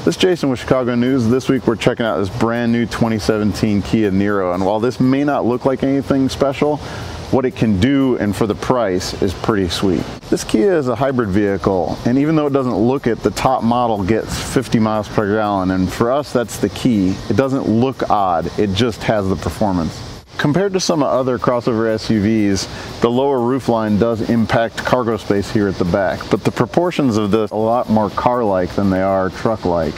This is Jason with Chicago News. This week we're checking out this brand new 2017 Kia Nero, and while this may not look like anything special, what it can do and for the price is pretty sweet. This Kia is a hybrid vehicle, and even though it doesn't look it, the top model gets 50 miles per gallon, and for us that's the key. It doesn't look odd, it just has the performance. Compared to some other crossover SUVs, the lower roofline does impact cargo space here at the back, but the proportions of this are a lot more car-like than they are truck-like.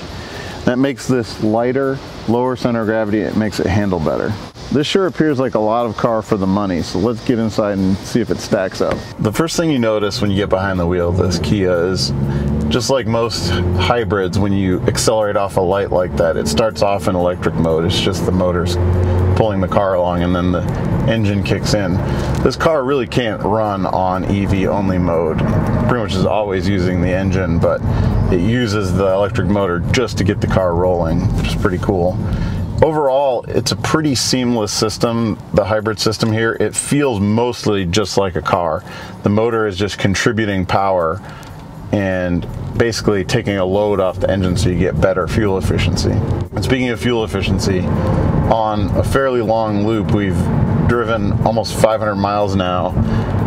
That makes this lighter, lower center of gravity. It makes it handle better. This sure appears like a lot of car for the money, so let's get inside and see if it stacks up. The first thing you notice when you get behind the wheel of this Kia is, just like most hybrids, when you accelerate off a light like that, it starts off in electric mode. It's just the motors pulling the car along, and then the engine kicks in. This car really can't run on EV only mode. Pretty much is always using the engine, but it uses the electric motor just to get the car rolling, which is pretty cool. Overall, it's a pretty seamless system, the hybrid system here. It feels mostly just like a car. The motor is just contributing power and basically taking a load off the engine so you get better fuel efficiency. And speaking of fuel efficiency, on a fairly long loop, we've driven almost 500 miles now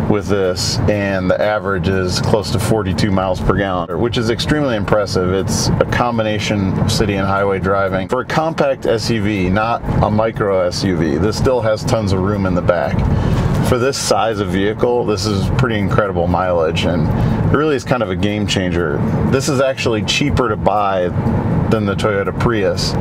with this, and the average is close to 42 miles per gallon, which is extremely impressive. It's a combination of city and highway driving. For a compact SUV, not a micro SUV, this still has tons of room in the back. For this size of vehicle, this is pretty incredible mileage, and it really is kind of a game changer. This is actually cheaper to buy than the Toyota Prius,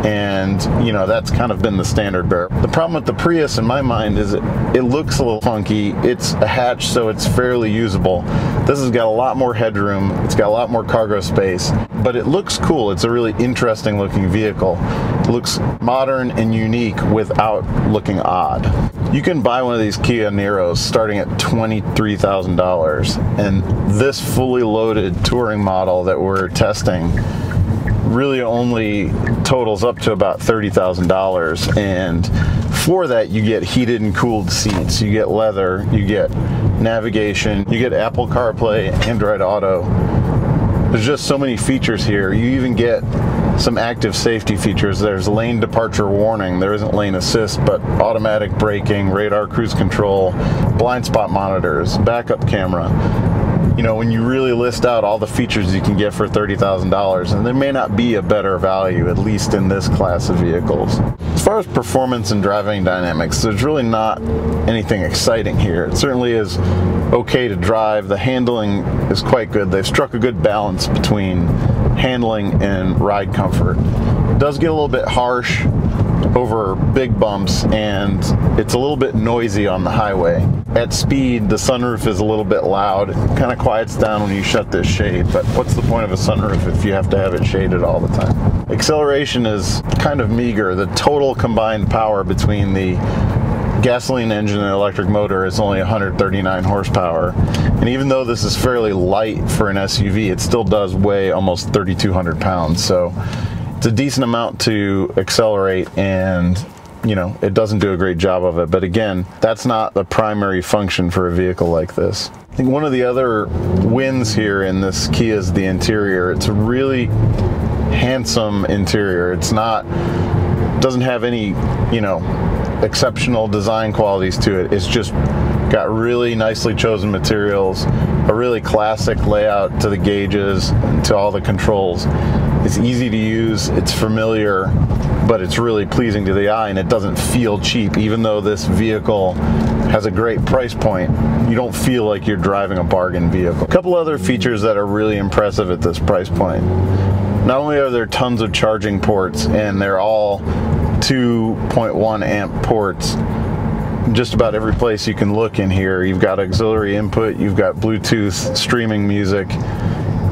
and you know, that's kind of been the standard bearer. The problem with the Prius in my mind is it looks a little funky. It's a hatch, so it's fairly usable. This has got a lot more headroom, it's got a lot more cargo space, but it looks cool. It's a really interesting looking vehicle. It looks modern and unique without looking odd. You can buy one of these Kia Neros starting at $23,000, and this fully loaded touring model that we're testing really only totals up to about $30,000, and for that you get heated and cooled seats, you get leather, you get navigation, you get Apple CarPlay, Android Auto. There's just so many features here. You even get some active safety features. There's lane departure warning. There isn't lane assist, but automatic braking, radar cruise control, blind spot monitors, backup camera. You know, when you really list out all the features you can get for $30,000, and there may not be a better value, at least in this class of vehicles. As far as performance and driving dynamics, there's really not anything exciting here. It certainly is okay to drive. The handling is quite good. They've struck a good balance between handling and ride comfort. It does get a little bit harsh over big bumps, and it's a little bit noisy on the highway. At speed, the sunroof is a little bit loud. It kind of quiets down when you shut this shade, but what's the point of a sunroof if you have to have it shaded all the time? Acceleration is kind of meager. The total combined power between the gasoline engine and electric motor is only 139 horsepower, and even though this is fairly light for an SUV, it still does weigh almost 3,200 pounds, so it's a decent amount to accelerate, and you know, it doesn't do a great job of it. But again, that's not the primary function for a vehicle like this. I think one of the other wins here in this Kia is the interior. It's a really handsome interior. It's not, doesn't have any, you know, exceptional design qualities to it. It's just got really nicely chosen materials, a really classic layout to the gauges and to all the controls. It's easy to use, it's familiar, but it's really pleasing to the eye, and it doesn't feel cheap. Even though this vehicle has a great price point, you don't feel like you're driving a bargain vehicle. A couple other features that are really impressive at this price point. Not only are there tons of charging ports, and they're all 2.1 amp ports, just about every place you can look in here. You've got auxiliary input, you've got Bluetooth, streaming music,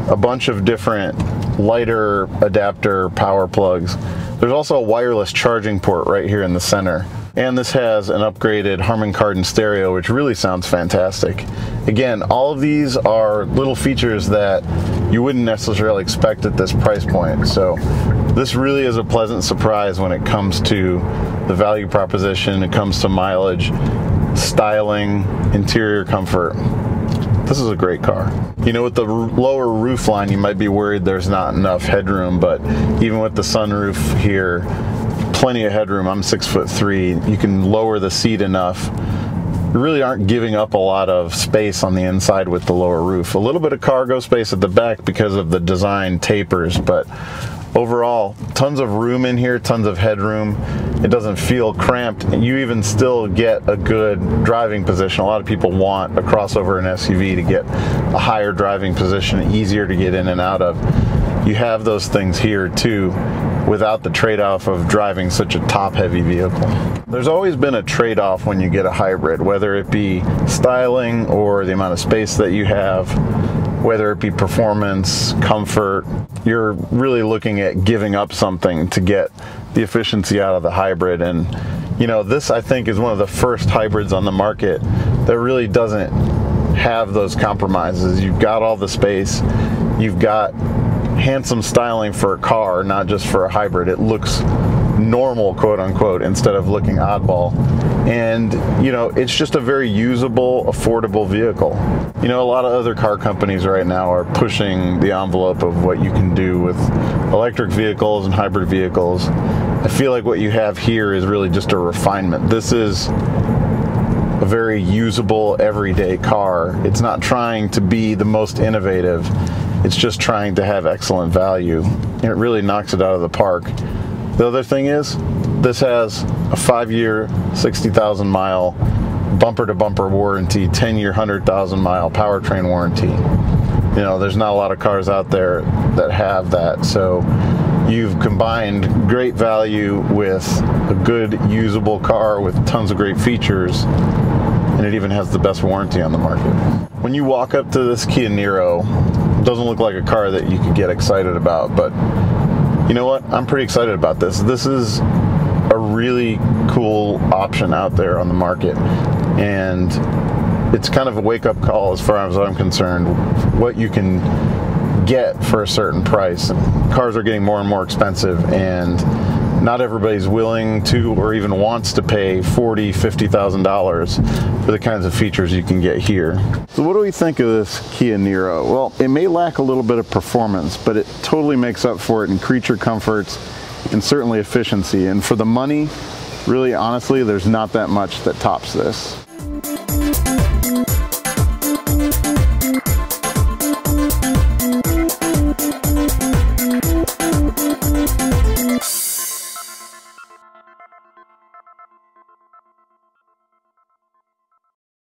a bunch of different lighter adapter power plugs. There's also a wireless charging port right here in the center. And this has an upgraded Harman Kardon stereo, which really sounds fantastic. Again, all of these are little features that you wouldn't necessarily expect at this price point. So this really is a pleasant surprise when it comes to the value proposition, it comes to mileage, styling, interior comfort. This is a great car. You know, with the lower roof line, you might be worried there's not enough headroom, but even with the sunroof here, plenty of headroom. I'm 6'3". You can lower the seat enough. You really aren't giving up a lot of space on the inside with the lower roof. A little bit of cargo space at the back because of the design tapers, but overall, tons of room in here, tons of headroom. It doesn't feel cramped, and you even still get a good driving position. A lot of people want a crossover and SUV to get a higher driving position, easier to get in and out of. You have those things here too, without the trade-off of driving such a top-heavy vehicle. There's always been a trade-off when you get a hybrid, whether it be styling or the amount of space that you have, whether it be performance, comfort. You're really looking at giving up something to get the efficiency out of the hybrid. And you know, this I think is one of the first hybrids on the market that really doesn't have those compromises. You've got all the space, you've got handsome styling for a car, not just for a hybrid. It looks normal, quote unquote, instead of looking oddball. And you know, it's just a very usable, affordable vehicle. You know, a lot of other car companies right now are pushing the envelope of what you can do with electric vehicles and hybrid vehicles. I feel like what you have here is really just a refinement. This is a very usable, everyday car. It's not trying to be the most innovative. It's just trying to have excellent value. And it really knocks it out of the park. The other thing is, this has a 5-year, 60,000 mile bumper-to-bumper warranty, 10-year, 100,000 mile powertrain warranty. You know, there's not a lot of cars out there that have that. So you've combined great value with a good, usable car with tons of great features, and it even has the best warranty on the market. When you walk up to this Kia Nero, it doesn't look like a car that you could get excited about, but you know what? I'm pretty excited about this. This is a really cool option out there on the market, and it's kind of a wake-up call as far as I'm concerned, what you can get for a certain price. Cars are getting more and more expensive, and not everybody's willing to or even wants to pay $40,000, $50,000 for the kinds of features you can get here. So what do we think of this Kia Nero? Well, it may lack a little bit of performance, but it totally makes up for it in creature comforts and certainly efficiency. And for the money, really honestly, there's not that much that tops this.